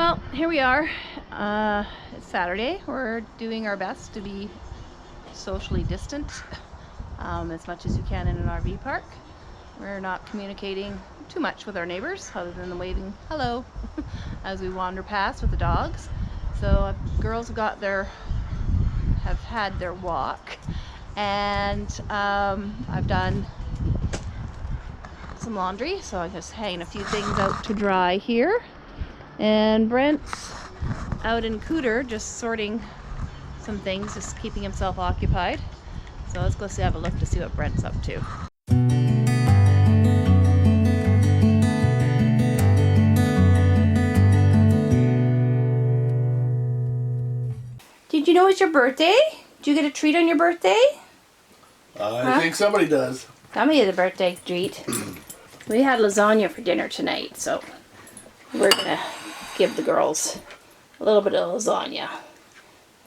Well, here we are. It's Saturday. We're doing our best to be socially distant as much as you can in an RV park. We're not communicating too much with our neighbors other than the waving hello as we wander past with the dogs. So girls have had their walk, and I've done some laundry, so I'm just hanging a few things out to dry here. And Brent's out in Cooter just sorting some things, just keeping himself occupied. So let's go have a look to see what Brent's up to. Did you know it's your birthday? Did you get a treat on your birthday? I think somebody does. Somebody had a birthday treat. We had lasagna for dinner tonight, so we're gonna give the girls a little bit of lasagna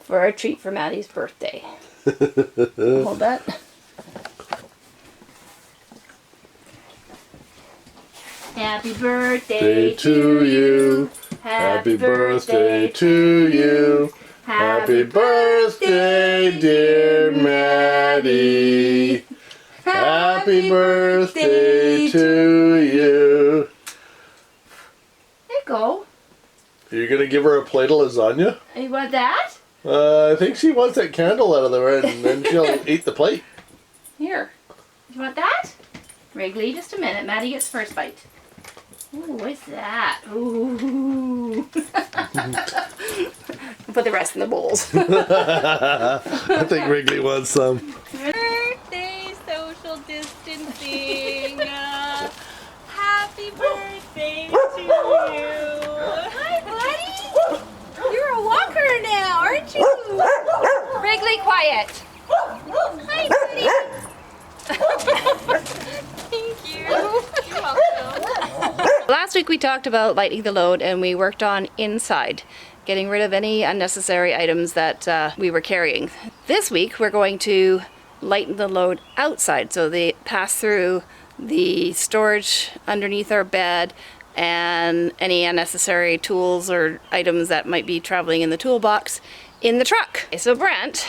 for a treat for Maddie's birthday. Hold that. Happy birthday to you. Happy birthday to you. Happy birthday, dear Maddie. Happy birthday to you. There you go. Are you going to give her a plate of lasagna? You want that? I think she wants that candle out of there, and then she'll eat the plate. Here. You want that? Wrigley, just a minute. Maddie gets first bite. Ooh, what's that? Ooh. Put the rest in the bowls. I think Wrigley wants some. Birthday social distancing. Happy birthday to you. Hi, buddy. You're a walker now, aren't you? Wrigley, quiet. Hi, buddy. Thank you. You're welcome. Last week we talked about lightening the load, and we worked on inside, getting rid of any unnecessary items that we were carrying. This week we're going to lighten the load outside, so they pass through the storage underneath our bed and any unnecessary tools or items that might be traveling in the toolbox in the truck. So Brent,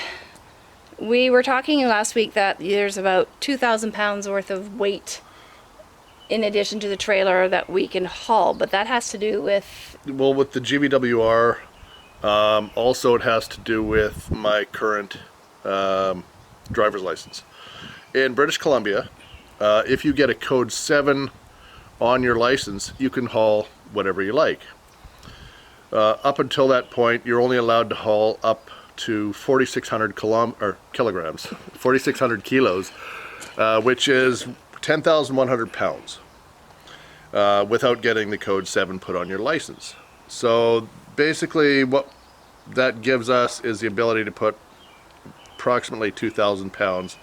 we were talking last week that there's about 2,000 pounds worth of weight in addition to the trailer that we can haul, but that has to do with... Well, with the GVWR, also it has to do with my current driver's license. In British Columbia, if you get a code 7 on your license, you can haul whatever you like. Up until that point, you're only allowed to haul up to 4,600 kilograms, 4,600 kilos, which is 10,100 pounds, without getting the code 7 put on your license. So basically what that gives us is the ability to put approximately 2,000 pounds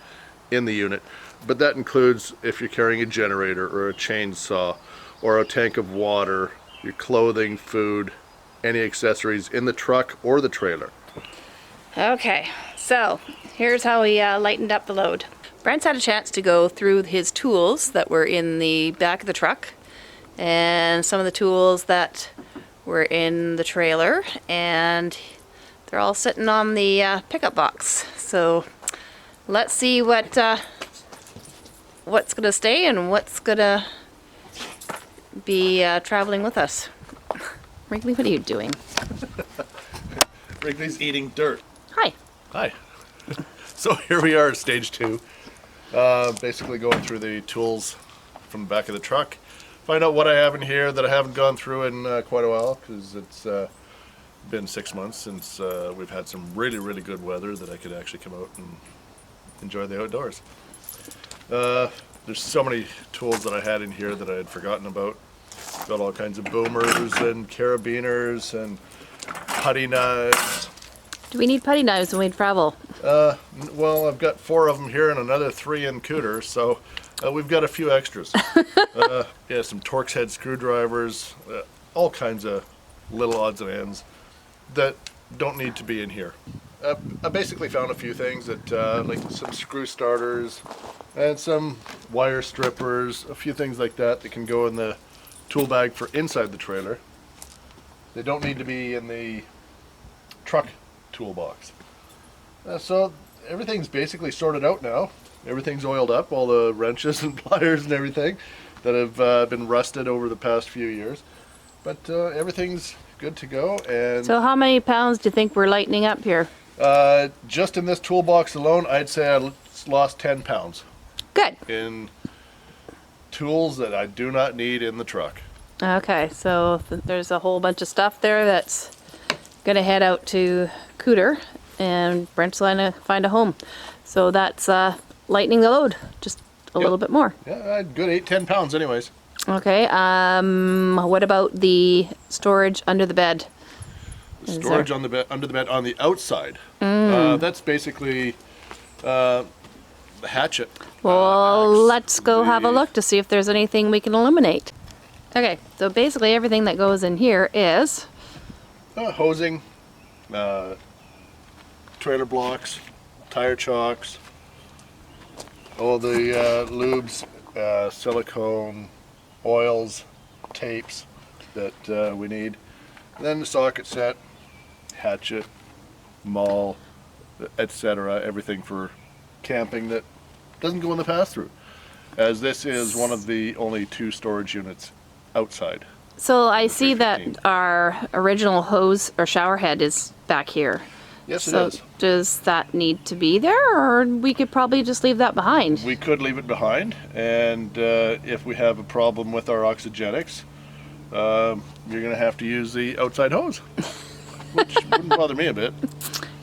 in the unit, but that includes if you're carrying a generator or a chainsaw or a tank of water, your clothing, food, any accessories in the truck or the trailer. Okay, so here's how we lightened up the load. Brent's had a chance to go through his tools that were in the back of the truck and some of the tools that were in the trailer, and they're all sitting on the pickup box. So let's see what's gonna stay and what's gonna be traveling with us. Wrigley, what are you doing? Wrigley's eating dirt. Hi. Hi. So here we are at stage 2. Basically going through the tools from the back of the truck. Find out what I have in here that I haven't gone through in quite a while, because it's been 6 months since we've had some really good weather that I could actually come out and enjoy the outdoors. There's so many tools that I had in here that I had forgotten about. Got all kinds of boomers and carabiners and putty knives. Do we need putty knives when we travel? Well, I've got 4 of them here and another 3 in Cooter, so we've got a few extras. Yeah, some Torx head screwdrivers, all kinds of little odds and ends that don't need to be in here. I basically found a few things that, like some screw starters and some wire strippers, a few things like that that can go in the tool bag for inside the trailer. They don't need to be in the truck toolbox. So everything's basically sorted out now. Everything's oiled up, all the wrenches and pliers and everything that have been rusted over the past few years. But everything's good to go. And So how many pounds do you think we're lightening up here? just in this toolbox alone, I'd say I lost 10 pounds Good. in tools that I do not need in the truck. Okay, so there's a whole bunch of stuff there that's gonna head out to Cooter, and Brent's gonna find a home. So that's lightening the load, just a little bit more. Yeah, good 8-10 pounds anyways. Okay, what about the storage under the bed? The Is storage there- on the bed, under the bed on the outside. That's basically the hatchet. Well, axe, let's go have a the- look to see if there's anything we can eliminate. Okay, so basically everything that goes in here is, Hosing, trailer blocks, tire chocks, all the lubes, silicone, oils, tapes that we need. And then the socket set, hatchet, maul, etc. Everything for camping that doesn't go in the pass-through, as this is one of the only 2 storage units outside. so I see that 315. our original hose or shower head is back here. Yes, it So is. does that need to be there, or we could probably just leave that behind? We could leave it behind, and if we have a problem with our oxygenics, you're going to have to use the outside hose, which wouldn't bother me a bit.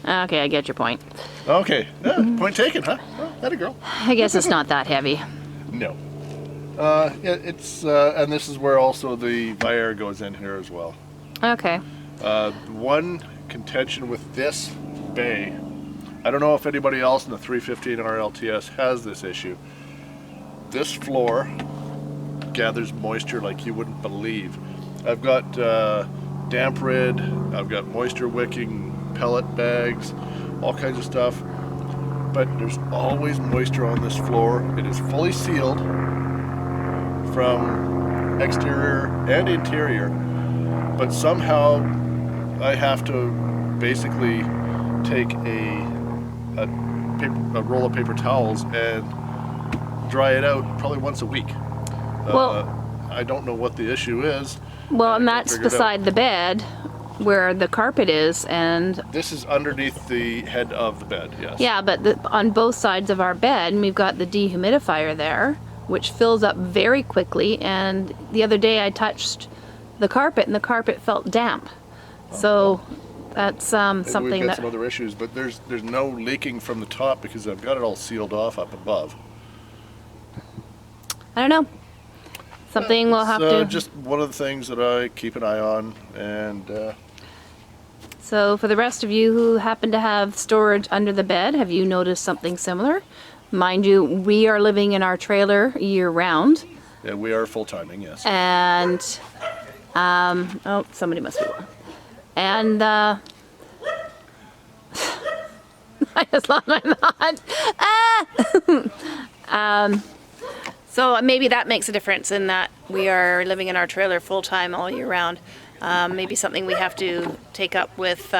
Okay, I get your point. Okay, yeah, point taken, huh? Well, that a girl. I guess it's not that heavy. No. Yeah, it's and this is where also the Viair goes in here as well. Okay. One contention with this bay, I don't know if anybody else in the 315 RLTS has this issue. This floor gathers moisture like you wouldn't believe. I've got damp rid, I've got moisture wicking pellet bags, all kinds of stuff, but there's always moisture on this floor. It is fully sealed from exterior and interior, but somehow I have to basically take a roll of paper towels and dry it out probably once a week. Well- I don't know what the issue is. Well, I and can't that's figure it out. beside the bed where the carpet is, and This is underneath the head of the bed, yes. yeah, but on both sides of our bed, we've got the dehumidifier there, which fills up very quickly. And the other day I touched the carpet, and the carpet felt damp. So that's Maybe something we've got that some other issues, but there's no leaking from the top because I've got it all sealed off up above. I don't know. Something we'll have to. Just one of the things that I keep an eye on, and So for the rest of you who happen to have storage under the bed, have you noticed something similar? Mind you, we are living in our trailer year round, yeah, we are full timing, yes. and oh, somebody must be one. And I just lost my thought. So maybe that makes a difference in that we are living in our trailer full time all year round. Maybe something we have to take up with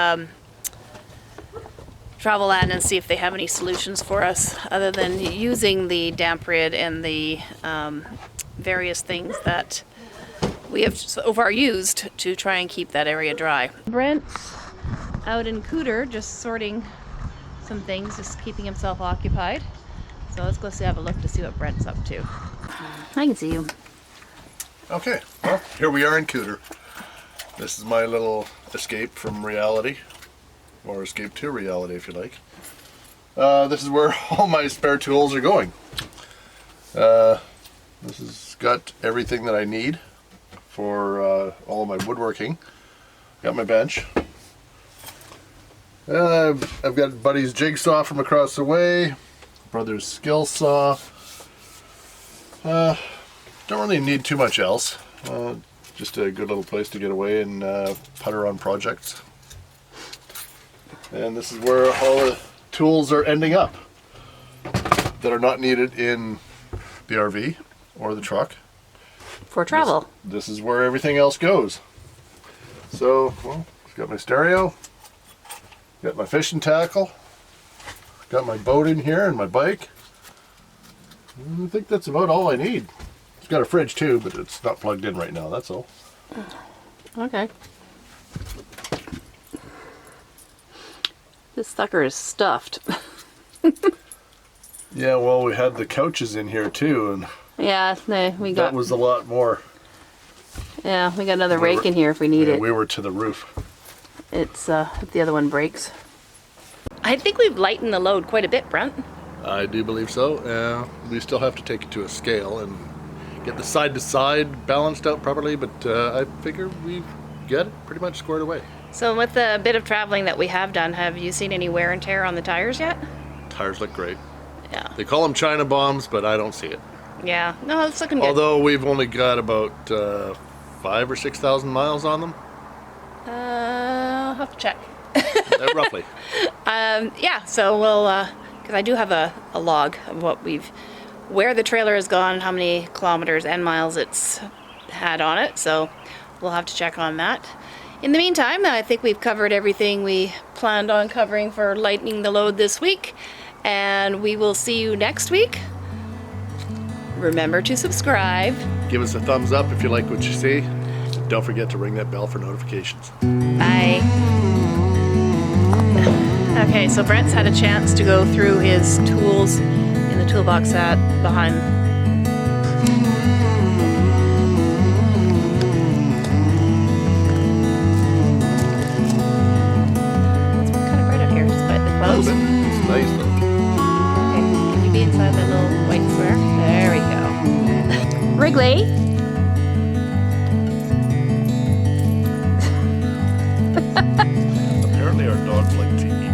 Travelland and see if they have any solutions for us other than using the damp rid and the various things that we have so far used to try and keep that area dry. Brent's out in Cooter just sorting some things, just keeping himself occupied. So let's go have a look to see what Brent's up to. I can see you. Okay, well, here we are in Cooter. This is my little escape from reality, or escape to reality if you like. This is where all my spare tools are going. This has got everything that I need for all of my woodworking. Got my bench. I've got Buddy's jigsaw from across the way, brother's skill saw. Don't really need too much else. Just a good little place to get away and putter on projects. And this is where all the tools are ending up that are not needed in the RV or the truck. For travel. This is where everything else goes. So, well, got my stereo, got my fishing tackle, got my boat in here and my bike. I think that's about all I need. It's got a fridge too, but it's not plugged in right now, that's all. Okay. This sucker is stuffed. Yeah, well, we had the couches in here too, and Yeah, no, we got. that was a lot more. Yeah, we got another rake in here if we need Yeah, it. we were to the roof. It's if the other one breaks. I think we've lightened the load quite a bit, Brent. I do believe so. We still have to take it to a scale and get the side to side balanced out properly, but I figure we've got it pretty much squared away. So with the bit of traveling that we have done, have you seen any wear and tear on the tires yet? Tires look great. Yeah. They call them China bombs, but I don't see it. Yeah. No, it's looking good. Although we've only got about 5,000 or 6,000 miles on them, I'll have to check. roughly. Yeah, so we'll, because I do have a log of where the trailer has gone, how many kilometers and miles it's had on it, so we'll have to check on that. In the meantime, I think we've covered everything we planned on covering for lightening the load this week, and we will see you next week. Remember to subscribe. Give us a thumbs up if you like what you see. Don't forget to ring that bell for notifications. Bye. Okay, so Brent's had a chance to go through his tools in the toolbox behind. It's kind of bright out here despite the clouds. It's nice though. Okay, can you be inside that little white square? There we go. Wrigley. Apparently our dogs like to eat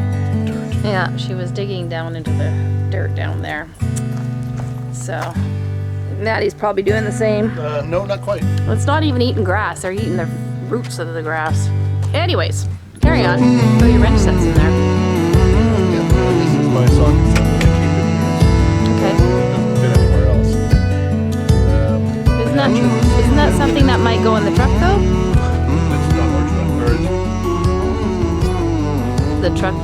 dirt. Yeah, she was digging down into the dirt down there. So, Maddie's probably doing the same. No, not quite. Well, it's not even eating grass. They're eating the roots of the grass. Anyways, carry on. Throw your wrench sets in there. Yeah, this is my socket set. Okay. Doesn't fit anywhere else. Isn't that something that might go in the truck though? It's not large enough. Or The truck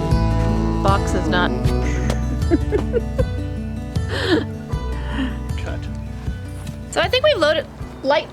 box is not. cut. So I think we've loaded light.